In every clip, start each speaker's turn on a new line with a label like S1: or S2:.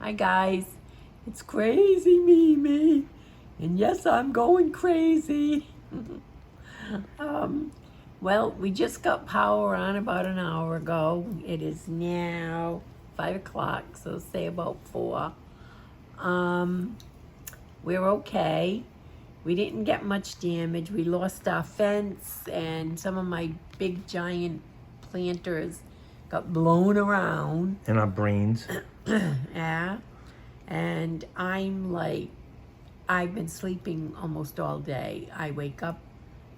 S1: Hi guys, it's crazy Mimi, and yes, I'm going crazy. Well, we just got power on about an hour ago. It is now 5 o'clock, so say about 4. We're okay. We didn't get much damage. We lost our fence, and some of my big giant planters got blown around.
S2: In our brains.
S1: Yeah. And I'm like, I've been sleeping almost all day. I wake up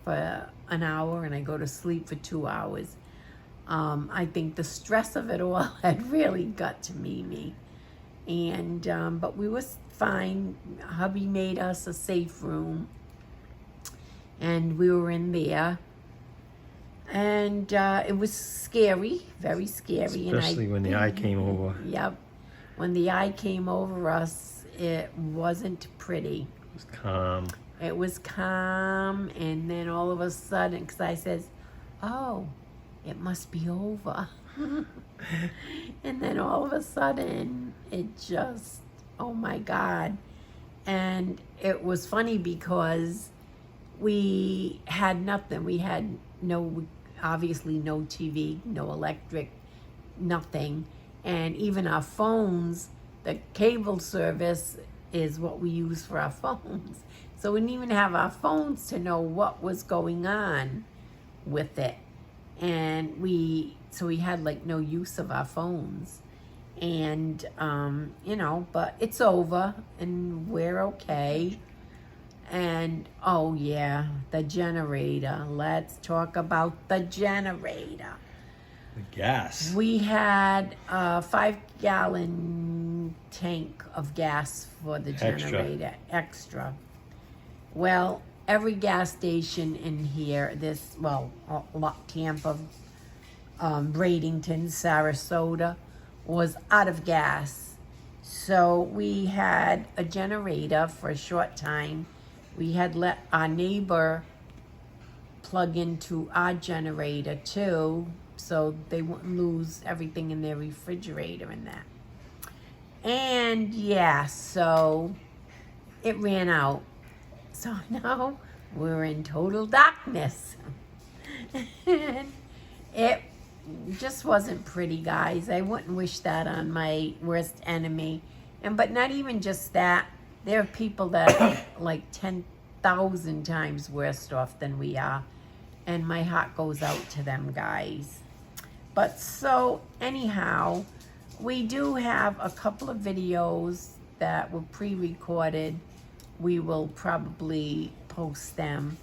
S1: for an hour and I go to sleep for 2 hours. I think the stress of it all had really got to me. And, but we was fine. Hubby made us a safe room. And we were in there. And it was scary, very scary.
S2: Especially when the eye came over.
S1: Yep. When the eye came over us, it wasn't pretty.
S2: It was calm.
S1: It was calm, and then all of a sudden, because I says, oh, it must be over. And then all of a sudden, it just, oh my God. And it was funny because we had nothing. We had obviously no TV, no electric, nothing. And even our phones, the cable service is what we use for our phones. So we didn't even have our phones to know what was going on with it. And we had like no use of our phones. And, but it's over and we're okay. And, oh yeah, the generator. Let's talk about the generator.
S2: The gas.
S1: We had a 5-gallon tank of gas for the generator, extra. Well, every gas station in here, Tampa, Bradenton, Sarasota, was out of gas. So we had a generator for a short time. We had let our neighbor plug into our generator too, so they wouldn't lose everything in their refrigerator and that. And yeah, so it ran out. So now we're in total darkness. And it just wasn't pretty, guys. I wouldn't wish that on my worst enemy. But not even just that. There are people that are like 10,000 times worse off than we are. And my heart goes out to them, guys. But so anyhow, we do have a couple of videos that were pre-recorded. We will probably post them.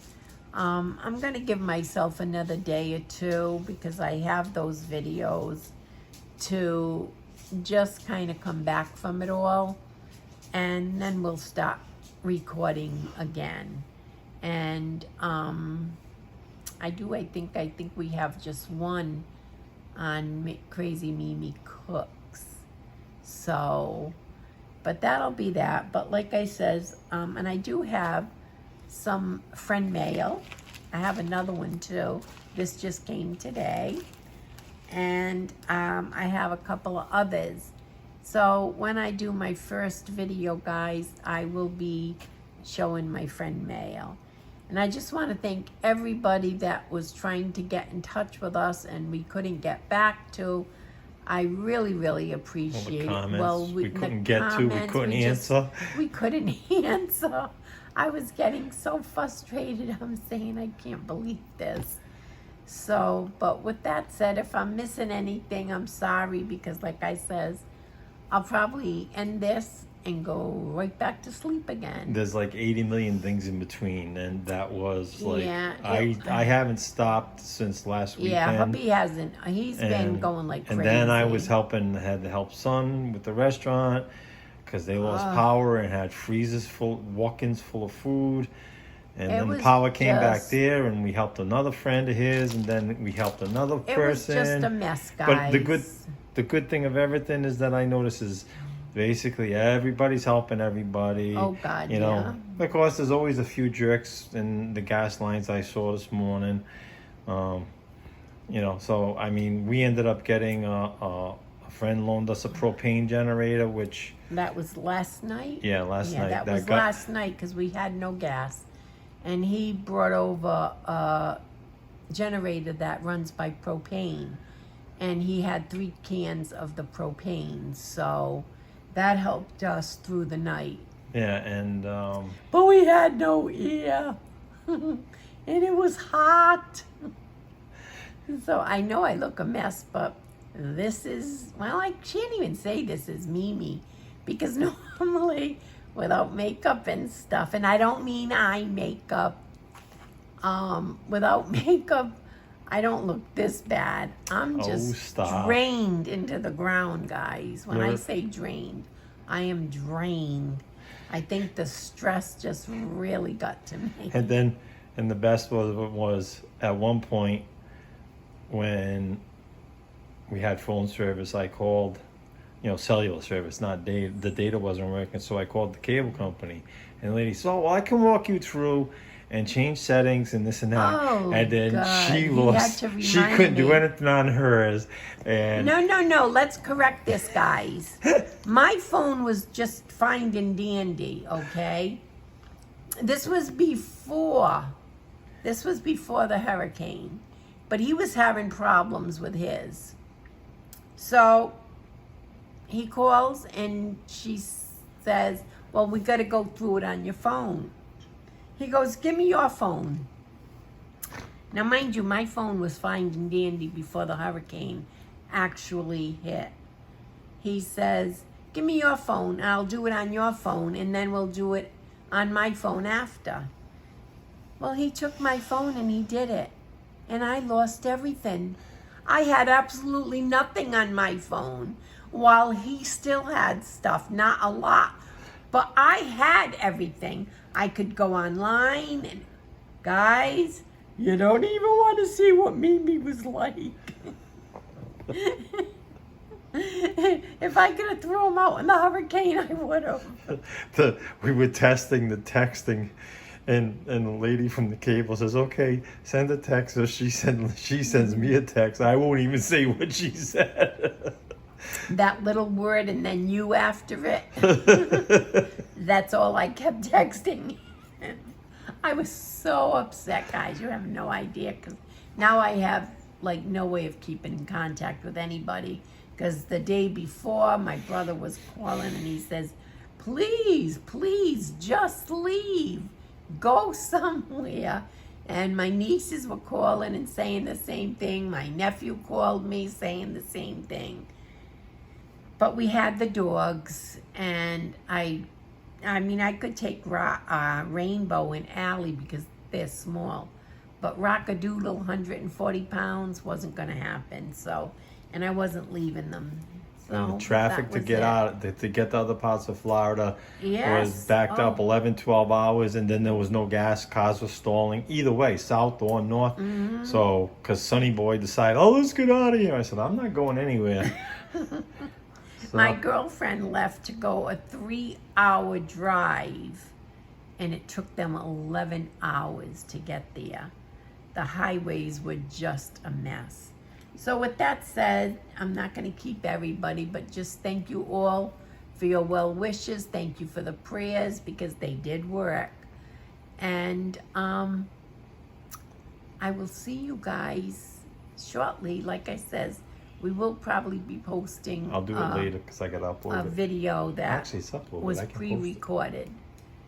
S1: I'm going to give myself another day or two because I have those videos to just kind of come back from it all. And then we'll start recording again. And I think we have just one on Crazy Mimi Cooks. So, but that'll be that. But like I says, and I do have some friend mail. I have another one too. This just came today. And I have a couple of others. So when I do my first video, guys, I will be showing my friend mail. And I just want to thank everybody that was trying to get in touch with us and we couldn't get back to. I really, really appreciate it.
S2: Well, we couldn't get to, we couldn't answer.
S1: We couldn't answer. I was getting so frustrated. I'm saying, I can't believe this. So, but with that said, if I'm missing anything, I'm sorry, because like I says, I'll probably end this and go right back to sleep again.
S2: There's like 80 million things in between, and that was like,
S1: yeah,
S2: I haven't stopped since last weekend.
S1: Yeah, hubby hasn't. He's been going like crazy.
S2: And then I was had to help son with the restaurant because they lost power and had freezers full, walk-ins full of food. And then the power came back there, and we helped another friend of his, and then we helped another person.
S1: It was just a mess, guys.
S2: But the good thing of everything is that I notice is basically everybody's helping everybody.
S1: Oh God,
S2: you know. Of course, there's always a few jerks in the gas lines I saw this morning. So I mean, we ended up getting a A friend loaned us a propane generator, which
S1: That was last night?
S2: yeah, last night.
S1: That was last night because we had no gas. And he brought over a generator that runs by propane. And he had 3 cans of the propane. So that helped us through the night.
S2: Yeah, and
S1: But we had no air. And it was hot. So I know I look a mess, but this is, well, I can't even say this is Mimi. Because normally, without makeup and stuff, and I don't mean eye makeup, without makeup, I don't look this bad. I'm just drained into the ground, guys. When I say drained, I am drained. I think the stress just really got to me.
S2: And the best was at one point when we had phone service, I called, cellular service, not data. The data wasn't working, so I called the cable company. And the lady said, "Oh, well, I can walk you through and change settings and this and that."
S1: Oh,
S2: and then
S1: God.
S2: she couldn't do anything on hers. And
S1: No, let's correct this, guys. My phone was just fine and dandy, okay? This was before the hurricane, but he was having problems with his. So he calls and she says, "Well, we got to go through it on your phone." He goes, "Give me your phone." Now, mind you, my phone was fine and dandy before the hurricane actually hit. He says, "Give me your phone. I'll do it on your phone, and then we'll do it on my phone after." Well, he took my phone and he did it. And I lost everything. I had absolutely nothing on my phone, while he still had stuff, not a lot. But I had everything. I could go online and, guys, you don't even want to see what Mimi was like. If I could have thrown him out in the hurricane, I would have.
S2: We were testing the texting, and the lady from the cable says, "Okay, send a text." So she sends me a text. I won't even say what she said.
S1: That little word and then you after it. That's all I kept texting. I was so upset, guys. You have no idea. Because now I have no way of keeping in contact with anybody. Because the day before, my brother was calling and he says, please, just leave. Go somewhere. And my nieces were calling and saying the same thing. My nephew called me saying the same thing. But we had the dogs, and I could take Rainbow and Allie because they're small. But Rockadoodle, 140 pounds, wasn't going to happen. So, and I wasn't leaving them. So
S2: and the traffic to get out, to get to other parts of Florida was backed up 11, 12 hours, and then there was no gas. Cars were stalling either way, south or north.
S1: Mm-hmm.
S2: So, because Sonny Boy decided, let's get out of here. I said, I'm not going anywhere. So,
S1: my girlfriend left to go a 3-hour drive, and it took them 11 hours to get there. The highways were just a mess. So with that said, I'm not going to keep everybody, but just thank you all for your well wishes. Thank you for the prayers, because they did work. And I will see you guys shortly. Like I says, we will probably be posting.
S2: I'll do it later because I got to upload
S1: a video that
S2: actually it's uploaded.
S1: was pre-recorded.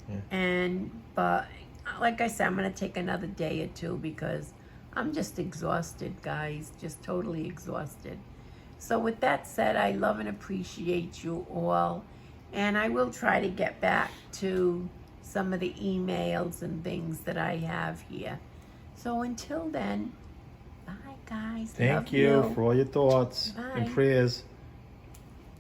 S1: Yeah. But like I said, I'm going to take another day or two because I'm just exhausted, guys. Just totally exhausted. So with that said, I love and appreciate you all. And I will try to get back to some of the emails and things that I have here. So until then, bye, guys.
S2: Thank you for all your thoughts and prayers.